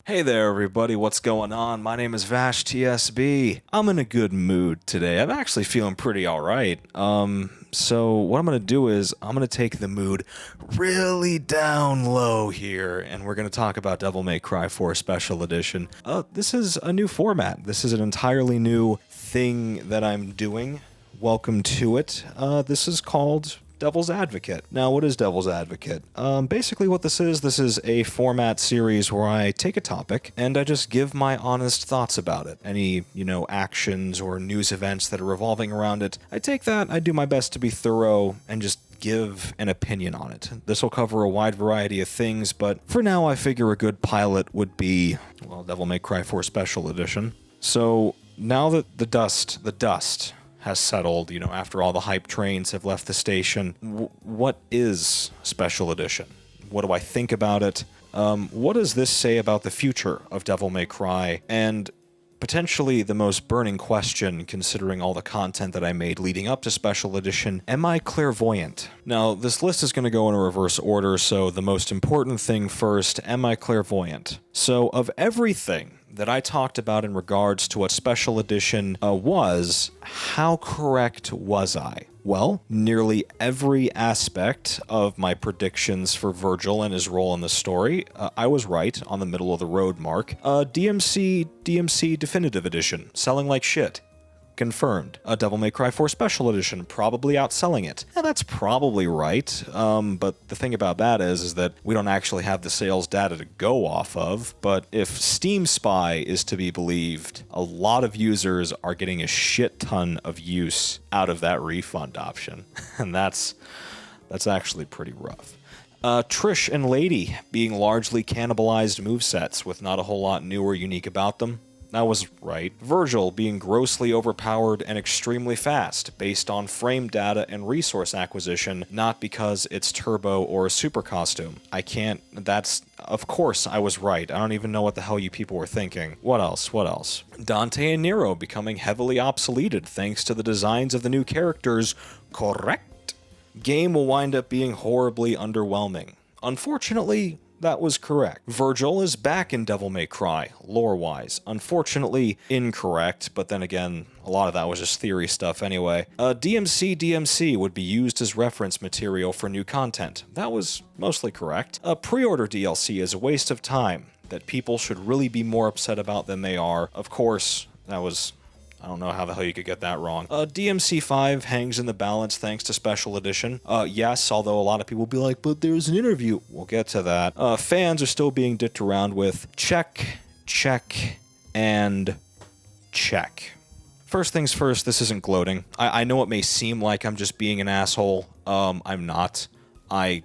Hey there, everybody. What's going on? My name is Vash TSB. I'm in a good mood today. I'm actually feeling pretty alright. So what I'm going to do is I'm going to take the mood really down low here, and we're going to talk about Devil May Cry 4 Special Edition. This is a new format. This is an entirely new thing that I'm doing. Welcome to it. This is called Devil's Advocate. Now, what is Devil's Advocate? Basically what this is a format series where I take a topic and I just give my honest thoughts about it. Any, actions or news events that are revolving around it. I take that, I do my best to be thorough and just give an opinion on it. This will cover a wide variety of things, but for now I figure a good pilot would be, well, Devil May Cry 4 Special Edition. So, now that the dust has settled, after all the hype trains have left the station. What is Special Edition? What do I think about it? What does this say about the future of Devil May Cry? And potentially the most burning question, considering all the content that I made leading up to Special Edition, am I clairvoyant? Now, this list is going to go in a reverse order, so the most important thing first, am I clairvoyant? So, of everything that I talked about in regards to what Special Edition was, how correct was I? Well, nearly every aspect of my predictions for Virgil and his role in the story, I was right on the middle of the road mark. DMC Definitive Edition, selling like shit. Confirmed. A Devil May Cry 4 Special Edition, probably outselling it. Yeah, that's probably right, but the thing about that is that we don't actually have the sales data to go off of, but if Steam Spy is to be believed, a lot of users are getting a shit ton of use out of that refund option, and that's actually pretty rough. Trish and Lady being largely cannibalized movesets with not a whole lot new or unique about them. I was right. Virgil being grossly overpowered and extremely fast, based on frame data and resource acquisition, not because it's turbo or a super costume. Of course I was right. I don't even know what the hell you people were thinking. What else? Dante and Nero becoming heavily obsoleted thanks to the designs of the new characters. Correct. Game will wind up being horribly underwhelming. Unfortunately, that was correct. Virgil is back in Devil May Cry, lore-wise. Unfortunately, incorrect, but then again, a lot of that was just theory stuff anyway. DMC would be used as reference material for new content. That was mostly correct. Pre-order DLC is a waste of time that people should really be more upset about than they are. Of course, I don't know how the hell you could get that wrong. DMC5 hangs in the balance thanks to Special Edition. Yes, although a lot of people will be like, but there's an interview. We'll get to that. Fans are still being dicked around with. Check, and check. First things first, this isn't gloating. I know it may seem like I'm just being an asshole. I'm not. I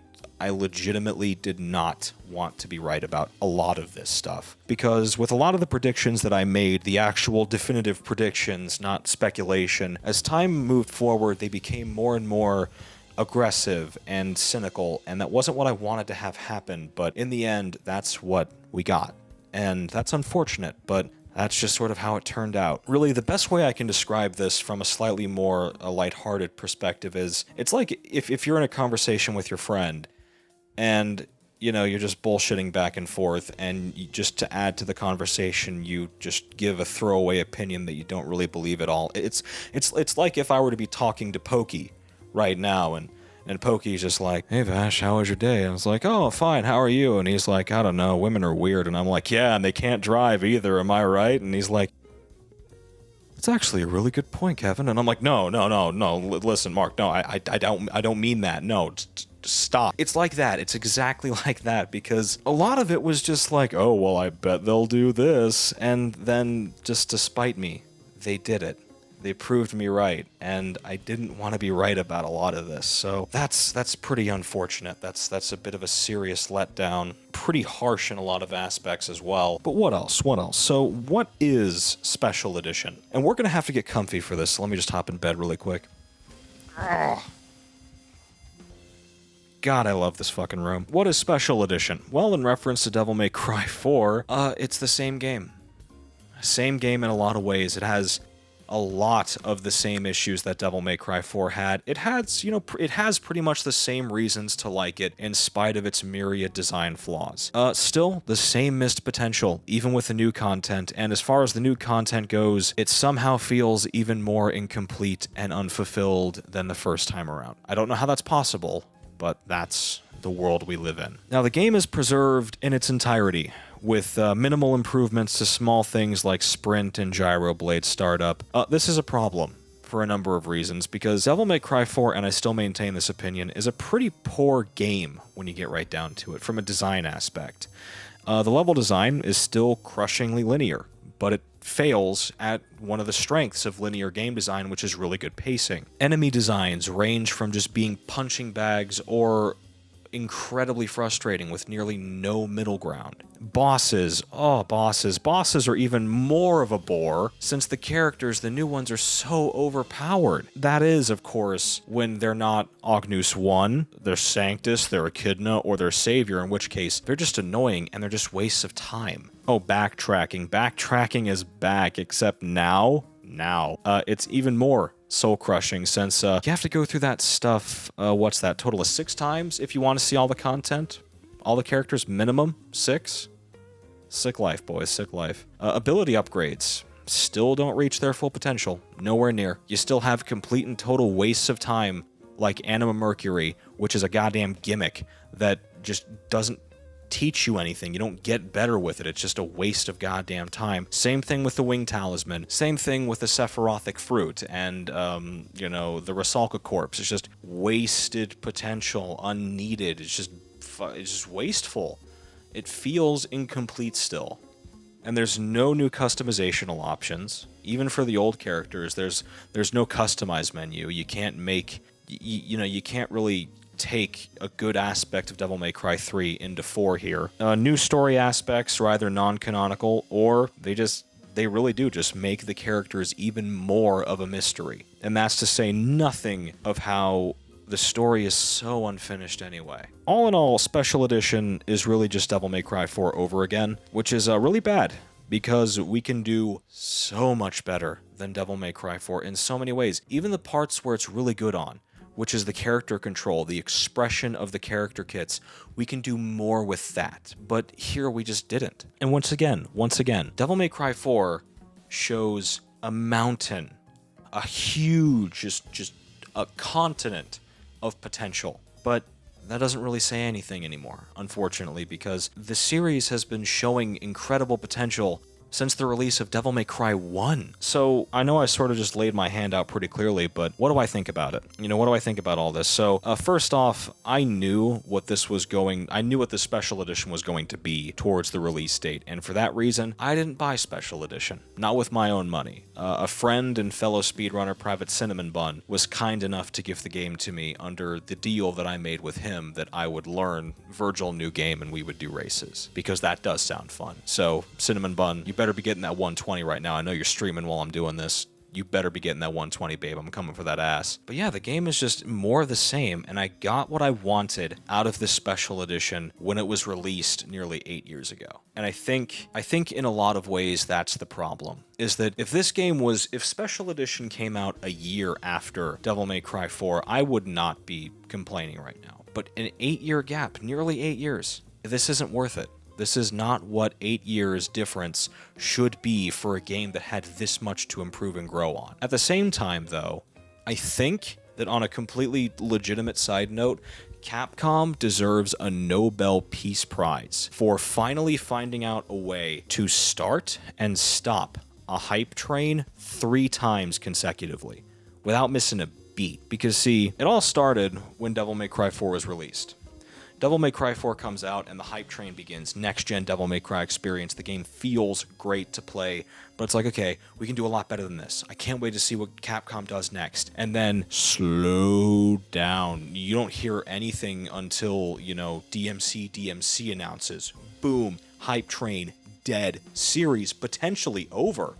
legitimately did not want to be right about a lot of this stuff. Because with a lot of the predictions that I made, the actual definitive predictions, not speculation, as time moved forward, they became more and more aggressive and cynical, and that wasn't what I wanted to have happen, but in the end, that's what we got. And that's unfortunate, but that's just sort of how it turned out. Really, the best way I can describe this from a slightly more lighthearted perspective is, it's like if you're in a conversation with your friend, and, you're just bullshitting back and forth, and just to add to the conversation, you just give a throwaway opinion that you don't really believe at all. It's like if I were to be talking to Pokey right now, and Pokey's just like, hey Vash, how was your day? And I was like, oh, fine, how are you? And he's like, I don't know, women are weird. And I'm like, yeah, and they can't drive either, am I right? And he's like, it's actually a really good point, Kevin. And I'm like, no, listen, Mark, no, I don't mean that, no, stop. It's like that. It's exactly like that, because a lot of it was just like, oh, well, I bet they'll do this. And then, just to spite me, they did it. They proved me right, and I didn't want to be right about a lot of this. So that's pretty unfortunate. That's a bit of a serious letdown. Pretty harsh in a lot of aspects as well. But what else? So what is Special Edition? And we're going to have to get comfy for this, so let me just hop in bed really quick. God, I love this fucking room. What is Special Edition? Well, in reference to Devil May Cry 4, it's the same game. Same game in a lot of ways. It has a lot of the same issues that Devil May Cry 4 had. It has, it has pretty much the same reasons to like it in spite of its myriad design flaws. Still, the same missed potential, even with the new content, and as far as the new content goes, it somehow feels even more incomplete and unfulfilled than the first time around. I don't know how that's possible, but that's the world we live in. Now, the game is preserved in its entirety, with minimal improvements to small things like sprint and gyro blade startup. This is a problem for a number of reasons, because Devil May Cry 4, and I still maintain this opinion, is a pretty poor game when you get right down to it, from a design aspect. The level design is still crushingly linear, but it fails at one of the strengths of linear game design, which is really good pacing. Enemy designs range from just being punching bags or incredibly frustrating with nearly no middle ground. Bosses are even more of a bore, since the characters, the new ones, are so overpowered. That is, of course, when they're not Agnus 1, they're Sanctus, they're Echidna, or they're Savior, in which case they're just annoying and they're just wastes of time. Oh, backtracking. Backtracking is back, except now, it's even more soul-crushing, since you have to go through that stuff, what's that, total of 6 times if you want to see all the content? All the characters, minimum? 6? Sick life, boys, sick life. Ability upgrades still don't reach their full potential. Nowhere near. You still have complete and total wastes of time, like Anima Mercury, which is a goddamn gimmick that just doesn't teach you anything. You don't get better with it. It's just a waste of goddamn time. Same thing with the Wing Talisman. Same thing with the Sephirothic Fruit and, the Rusalka Corpse. It's just wasted potential, unneeded. It's just wasteful. It feels incomplete still. And there's no new customizational options. Even for the old characters, there's no customize menu. You can't make, you can't really take a good aspect of Devil May Cry 3 into 4 here. New story aspects are either non-canonical, or they really do just make the characters even more of a mystery. And that's to say nothing of how the story is so unfinished anyway. All in all, Special Edition is really just Devil May Cry 4 over again, which is really bad, because we can do so much better than Devil May Cry 4 in so many ways. Even the parts where it's really good on, which is the character control, the expression of the character kits, we can do more with that. But here we just didn't. And once again, Devil May Cry 4 shows a mountain, a huge, just a continent of potential. But that doesn't really say anything anymore, unfortunately, because the series has been showing incredible potential since the release of Devil May Cry 1. So I know I sort of just laid my hand out pretty clearly, but what do I think about it? What do I think about all this? So first off, I knew what this Special Edition was going to be towards the release date, and for that reason, I didn't buy Special Edition, not with my own money. A friend and fellow speedrunner PvtCinnamonbun was kind enough to give the game to me under the deal that I made with him that I would learn Virgil New Game and we would do races, because that does sound fun. So Cinnamon you better be getting that 120 right now. I know you're streaming while I'm doing this. You better be getting that 120, babe. I'm coming for that ass. But yeah, the game is just more of the same, and I got what I wanted out of this Special Edition when it was released nearly 8 years ago. And I think in a lot of ways that's the problem, is that if Special Edition came out a year after Devil May Cry 4, I would not be complaining right now. But an 8-year gap, nearly 8 years, this isn't worth it. This is not what 8 years difference should be for a game that had this much to improve and grow on. At the same time, though, I think that on a completely legitimate side note, Capcom deserves a Nobel Peace Prize for finally finding out a way to start and stop a hype train 3 times consecutively without missing a beat. Because see, it all started when Devil May Cry 4 was released. Devil May Cry 4 comes out and the hype train begins. Next-gen Devil May Cry experience. The game feels great to play, but it's like, okay, we can do a lot better than this. I can't wait to see what Capcom does next. And then slow down. You don't hear anything until, DMC announces. Boom, hype train, dead. Series potentially over.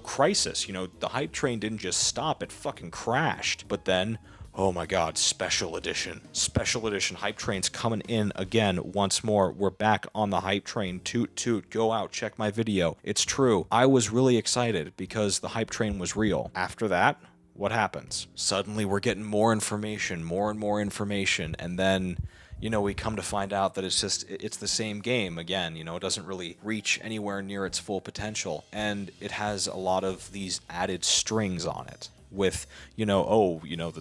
Crisis. The hype train didn't just stop, it fucking crashed. But then Oh my god, Special Edition. Special Edition hype train's coming in again once more. We're back on the hype train. Toot toot, go out, check my video. It's true. I was really excited because the hype train was real. After that, what happens? Suddenly we're getting more information, more and more information, and then, you know, we come to find out that it's the same game again. You know, it doesn't really reach anywhere near its full potential, and it has a lot of these added strings on it with, you know,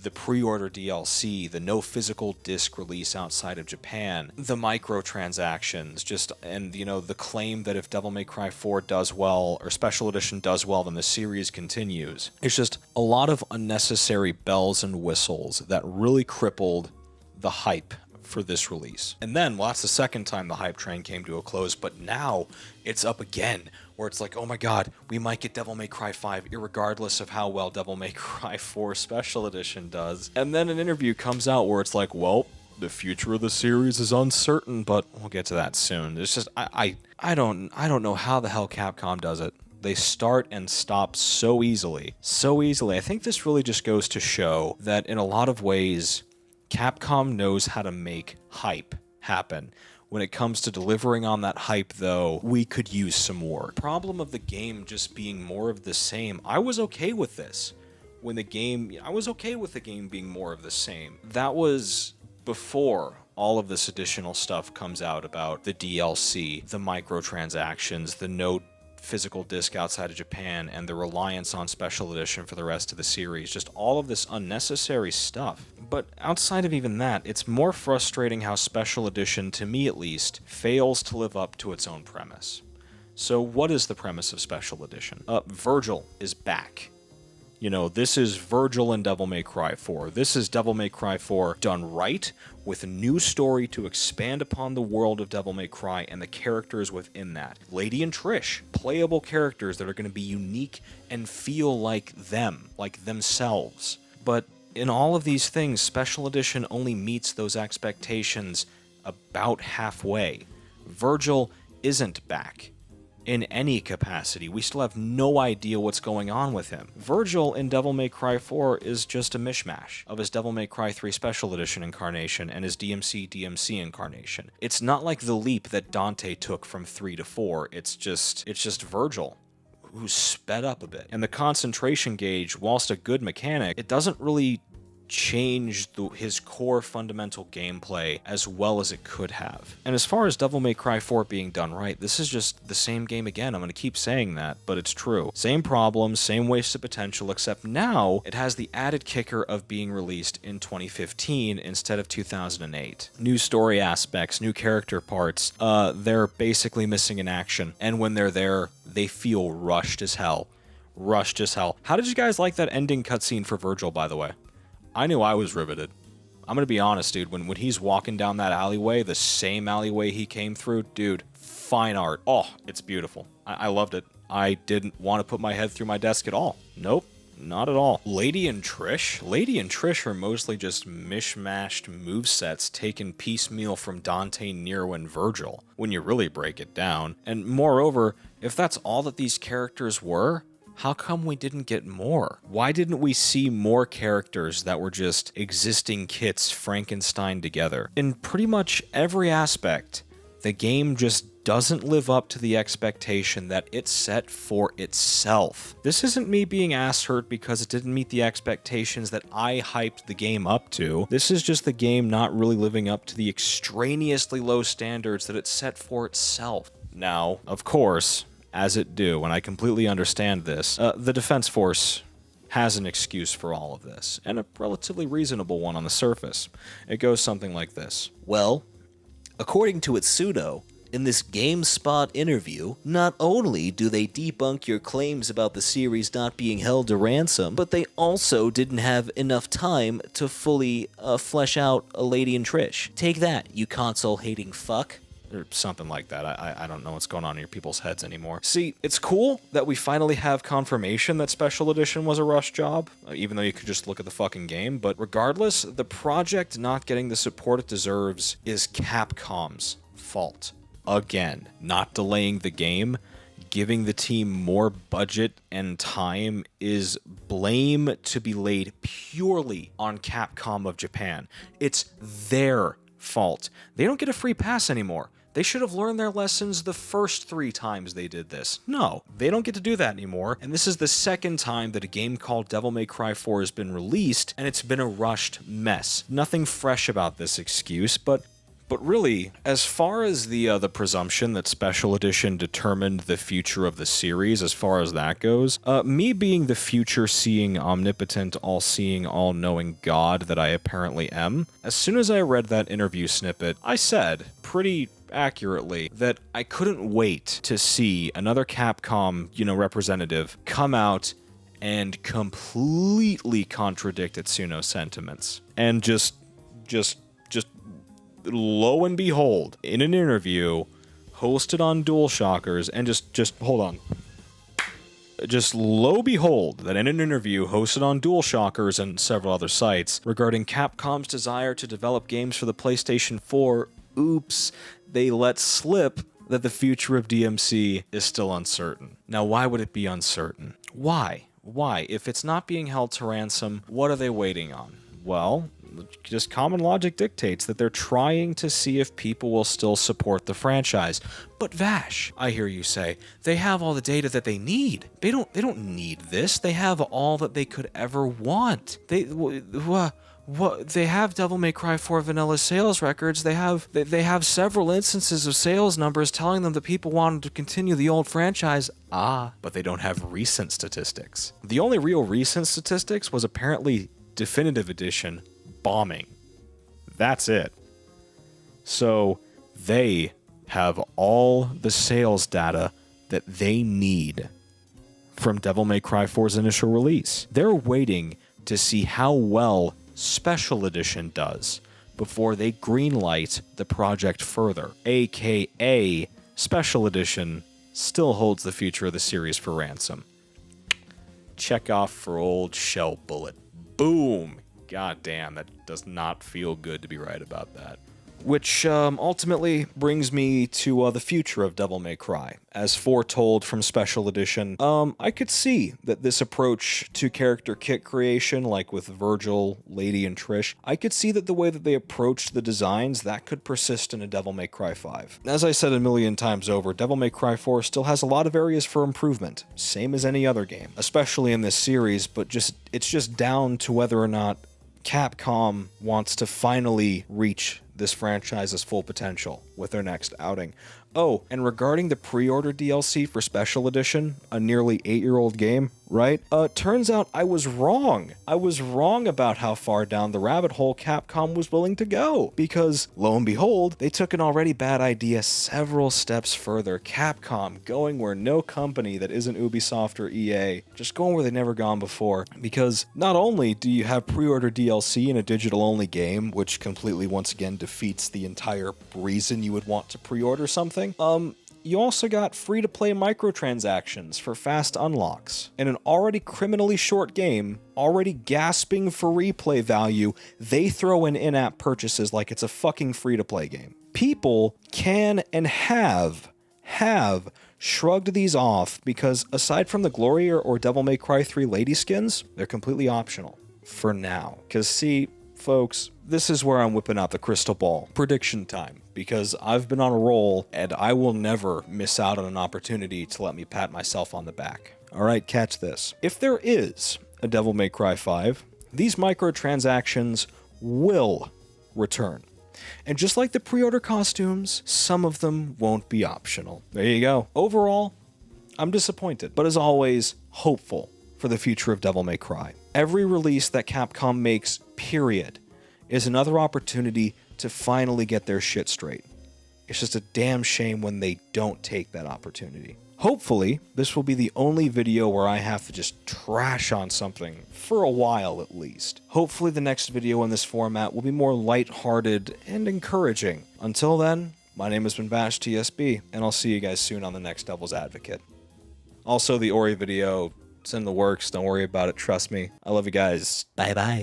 the pre-order DLC, the no physical disc release outside of Japan, the microtransactions, and you know, the claim that if Devil May Cry 4 does well, or Special Edition does well, then the series continues. It's just a lot of unnecessary bells and whistles that really crippled the hype for this release. And then, well, that's the second time the hype train came to a close, but now it's up again, where it's like, oh my god, we might get Devil May Cry 5 irregardless of how well Devil May Cry 4 Special Edition does. And then an interview comes out where it's like, well, the future of the series is uncertain, but we'll get to that soon. It's just, I don't know how the hell Capcom does it. They start and stop so easily. So easily. I think this really just goes to show that in a lot of ways, Capcom knows how to make hype happen. When it comes to delivering on that hype, though, we could use some more. Problem of the game just being more of the same. I was okay with this. I was okay with the game being more of the same. That was before all of this additional stuff comes out about the DLC, the microtransactions, the no physical disc outside of Japan, and the reliance on Special Edition for the rest of the series. Just all of this unnecessary stuff. But outside of even that, it's more frustrating how Special Edition, to me at least, fails to live up to its own premise. So what is the premise of Special Edition? Virgil is back. You know, this is Virgil in Devil May Cry 4. This is Devil May Cry 4 done right, with a new story to expand upon the world of Devil May Cry and the characters within that. Lady and Trish, playable characters that are going to be unique and feel like them, like themselves. But in all of these things, Special Edition only meets those expectations about halfway. Virgil isn't back in any capacity. We still have no idea what's going on with him. Virgil in Devil May Cry 4 is just a mishmash of his Devil May Cry 3 Special Edition incarnation and his DMC incarnation. It's not like the leap that Dante took from 3 to 4. It's just Virgil, who's sped up a bit. And the concentration gauge, whilst a good mechanic, it doesn't really change his core fundamental gameplay as well as it could have. And as far as Devil May Cry 4 being done right, this is just the same game again. I'm going to keep saying that, but it's true. Same problems, same wasted potential, except now it has the added kicker of being released in 2015 instead of 2008. New story aspects, new character parts, they're basically missing in action, and when they're there, they feel rushed as hell. Rushed as hell. How did you guys like that ending cutscene for Virgil, by the way? I knew I was riveted. I'm gonna be honest, dude. When he's walking down that alleyway, the same alleyway he came through, dude, fine art. Oh, it's beautiful. I loved it. I didn't want to put my head through my desk at all. Nope, not at all. Lady and Trish are mostly just mishmashed movesets taken piecemeal from Dante, Nero, and Virgil, when you really break it down. And moreover, if that's all that these characters were, how come we didn't get more? Why didn't we see more characters that were just existing kits Frankenstein together? In pretty much every aspect, the game just doesn't live up to the expectation that it set for itself. This isn't me being ass hurt because it didn't meet the expectations that I hyped the game up to. This is just the game not really living up to the extraneously low standards that it set for itself. Now, of course, as it do, and I completely understand this, the Defense Force has an excuse for all of this, and a relatively reasonable one on the surface. It goes something like this. Well, according to Itsuno, in this GameSpot interview, not only do they debunk your claims about the series not being held to ransom, but they also didn't have enough time to fully flesh out a Lady and Trish. Take that, you console-hating fuck. Or something like that. I don't know what's going on in your people's heads anymore. See, it's cool that we finally have confirmation that Special Edition was a rush job, even though you could just look at the fucking game, but regardless, the project not getting the support it deserves is Capcom's fault. Again, not delaying the game, giving the team more budget and time is blame to be laid purely on Capcom of Japan. It's their fault. They don't get a free pass anymore. They should have learned their lessons the first 3 times they did this. No, they don't get to do that anymore, and this is the second time that a game called Devil May Cry 4 has been released, and it's been a rushed mess. Nothing fresh about this excuse, but really, as far as the presumption that Special Edition determined the future of the series, as far as that goes, me being the future-seeing, omnipotent, all-seeing, all-knowing God that I apparently am, as soon as I read that interview snippet, I said, pretty accurately, that I couldn't wait to see another Capcom, representative come out and completely contradict Itsuno's sentiments. And just lo and behold, in an interview hosted on DualShockers, and just hold on. Just lo behold that in an interview hosted on DualShockers and several other sites regarding Capcom's desire to develop games for the PlayStation 4, oops, they let slip that the future of DMC is still uncertain. Now, why would it be uncertain? Why? Why? If it's not being held to ransom, what are they waiting on? Well, just common logic dictates that they're trying to see if people will still support the franchise. But Vash, I hear you say, they have all the data that they need. They don't need this. They have all that they could ever want. They have Devil May Cry 4 vanilla sales records. They have several instances of sales numbers telling them that people wanted to continue the old franchise. But they don't have recent statistics. The only real recent statistics was apparently Definitive Edition bombing. That's it. So they have all the sales data that they need from Devil May Cry 4's initial release. They're waiting to see how well Special Edition does before they greenlight the project further, aka Special Edition still holds the future of the series for ransom. Check off for old Shell Bullet. Boom! God damn, that does not feel good to be right about that. Which ultimately brings me to the future of Devil May Cry. As foretold from Special Edition, I could see that this approach to character kit creation, like with Virgil, Lady, and Trish, I could see that the way that they approached the designs, that could persist in a Devil May Cry 5. As I said a million times over, Devil May Cry 4 still has a lot of areas for improvement, same as any other game, especially in this series, but it's just down to whether or not Capcom wants to finally reach this franchise's full potential with their next outing. Oh, and regarding the pre-order DLC for Special Edition, a nearly 8-year-old game, right? Turns out I was wrong. I was wrong about how far down the rabbit hole Capcom was willing to go, because, lo and behold, they took an already bad idea several steps further. Capcom going where no company that isn't Ubisoft or EA, just going where they've never gone before, because not only do you have pre-order DLC in a digital-only game, which completely, once again, defeats the entire reason you would want to pre-order something, you also got free-to-play microtransactions for fast unlocks. In an already criminally short game, already gasping for replay value, they throw in in-app purchases like it's a fucking free-to-play game. People can and have shrugged these off because aside from the Glory or Devil May Cry 3 lady skins, they're completely optional. For now. Because see, folks, this is where I'm whipping out the crystal ball. Prediction time. Because I've been on a roll, and I will never miss out on an opportunity to let me pat myself on the back. Alright, catch this. If there is a Devil May Cry 5, these microtransactions will return. And just like the pre-order costumes, some of them won't be optional. There you go. Overall, I'm disappointed, but as always, hopeful for the future of Devil May Cry. Every release that Capcom makes, period, is another opportunity to finally get their shit straight. It's just a damn shame when they don't take that opportunity. Hopefully, this will be the only video where I have to just trash on something, for a while at least. Hopefully the next video in this format will be more lighthearted and encouraging. Until then, my name has been PvtCinnamonbun, and I'll see you guys soon on the next Devil's Advocate. Also, the Ori video, it's in the works, don't worry about it, trust me. I love you guys. Bye-bye.